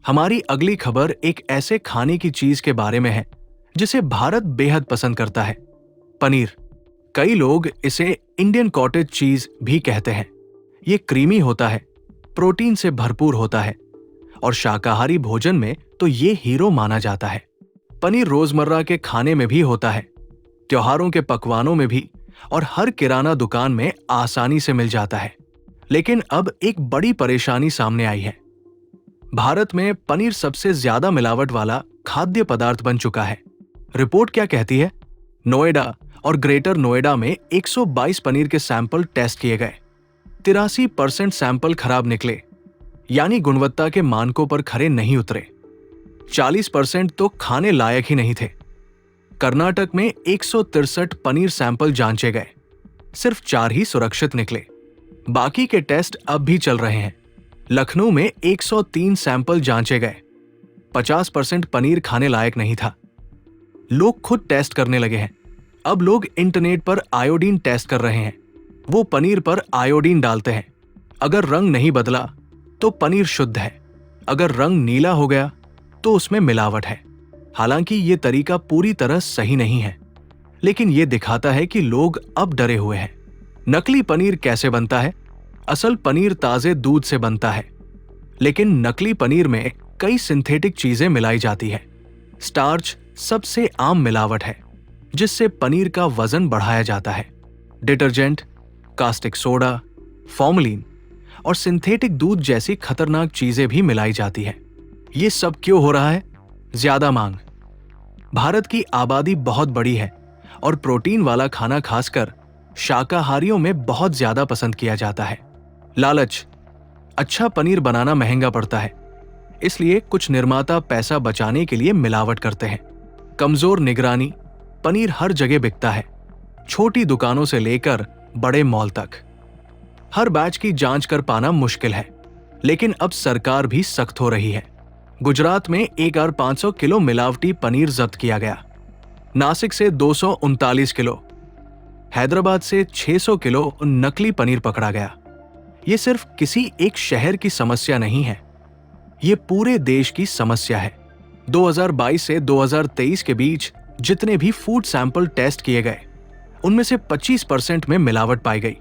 हमारी अगली खबर एक ऐसे खाने की चीज के बारे में है जिसे भारत बेहद पसंद करता है, पनीर। कई लोग इसे इंडियन कॉटेज चीज भी कहते हैं। ये क्रीमी होता है, प्रोटीन से भरपूर होता है और शाकाहारी भोजन में तो ये हीरो माना जाता है। पनीर रोजमर्रा के खाने में भी होता है, त्योहारों के पकवानों में भी और हर किराना दुकान में आसानी से मिल जाता है। लेकिन अब एक बड़ी परेशानी सामने आई है। भारत में पनीर सबसे ज्यादा मिलावट वाला खाद्य पदार्थ बन चुका है। रिपोर्ट क्या कहती है? नोएडा और ग्रेटर नोएडा में 122 पनीर के सैंपल टेस्ट किए गए। 83% सैंपल खराब निकले, यानी गुणवत्ता के मानकों पर खरे नहीं उतरे। 40% तो खाने लायक ही नहीं थे। कर्नाटक में 163 पनीर सैंपल जांचे गए, सिर्फ 4 ही सुरक्षित निकले। बाकी के टेस्ट अब भी चल रहे हैं। लखनऊ में 103 सैंपल जांचे गए, 50% पनीर खाने लायक नहीं था। लोग खुद टेस्ट करने लगे हैं। अब लोग इंटरनेट पर आयोडीन टेस्ट कर रहे हैं। वो पनीर पर आयोडीन डालते हैं। अगर रंग नहीं बदला तो पनीर शुद्ध है, अगर रंग नीला हो गया तो उसमें मिलावट है। हालांकि ये तरीका पूरी तरह सही नहीं है, लेकिन ये दिखाता है कि लोग अब डरे हुए हैं। नकली पनीर कैसे बनता है? असल पनीर ताजे दूध से बनता है, लेकिन नकली पनीर में कई सिंथेटिक चीजें मिलाई जाती है। स्टार्च सबसे आम मिलावट है, जिससे पनीर का वजन बढ़ाया जाता है। डिटर्जेंट, कास्टिक सोडा, फॉर्मलिन और सिंथेटिक दूध जैसी खतरनाक चीजें भी मिलाई जाती है। ये सब क्यों हो रहा है? ज्यादा मांग। भारत की आबादी बहुत बड़ी है और प्रोटीन वाला खाना खासकर शाकाहारियों में बहुत ज्यादा पसंद किया जाता है। लालच। अच्छा पनीर बनाना महंगा पड़ता है, इसलिए कुछ निर्माता पैसा बचाने के लिए मिलावट करते हैं। कमजोर निगरानी। पनीर हर जगह बिकता है, छोटी दुकानों से लेकर बड़े मॉल तक। हर बैच की जांच कर पाना मुश्किल है, लेकिन अब सरकार भी सख्त हो रही है। गुजरात में 1500 किलो मिलावटी पनीर जब्त किया गया। नासिक से 239 किलो, हैदराबाद से 600 किलो नकली पनीर पकड़ा गया। ये सिर्फ किसी एक शहर की समस्या नहीं है, ये पूरे देश की समस्या है। 2022 से 2023 के बीच जितने भी फूड सैंपल टेस्ट किए गए, उनमें से 25% में मिलावट पाई गई,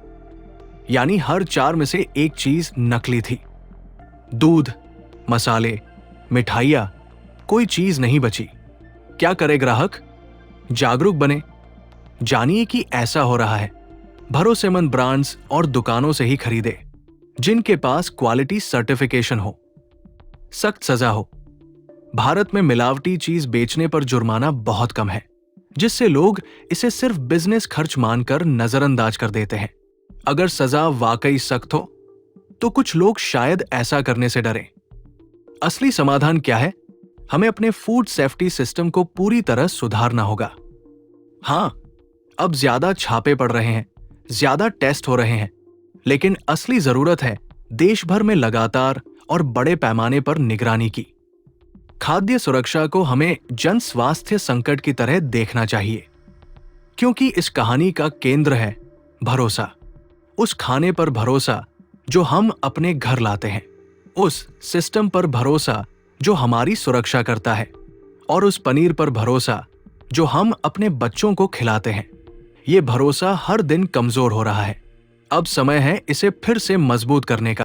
यानी हर 4 में से एक चीज नकली थी। दूध, मसाले, मिठाइयां, कोई चीज नहीं बची। क्या करे ग्राहक? जागरूक बने। जानिए कि ऐसा हो रहा है। भरोसेमंद ब्रांड्स और दुकानों से ही खरीदे, जिनके पास क्वालिटी सर्टिफिकेशन हो, सख्त सजा हो। भारत में मिलावटी चीज बेचने पर जुर्माना बहुत कम है, जिससे लोग इसे सिर्फ बिजनेस खर्च मानकर नजरअंदाज कर देते हैं। अगर सजा वाकई सख्त हो तो कुछ लोग शायद ऐसा करने से डरें। असली समाधान क्या है? हमें अपने फूड सेफ्टी सिस्टम को पूरी तरह सुधारना होगा। हां, अब ज्यादा छापे पड़ रहे हैं, ज्यादा टेस्ट हो रहे हैं, लेकिन असली जरूरत है देश भर में लगातार और बड़े पैमाने पर निगरानी की। खाद्य सुरक्षा को हमें जन स्वास्थ्य संकट की तरह देखना चाहिए, क्योंकि इस कहानी का केंद्र है भरोसा। उस खाने पर भरोसा जो हम अपने घर लाते हैं, उस सिस्टम पर भरोसा जो हमारी सुरक्षा करता है, और उस पनीर पर भरोसा जो हम अपने बच्चों को खिलाते हैं। ये भरोसा हर दिन कमजोर हो रहा है। अब समय है इसे फिर से मजबूत करने का।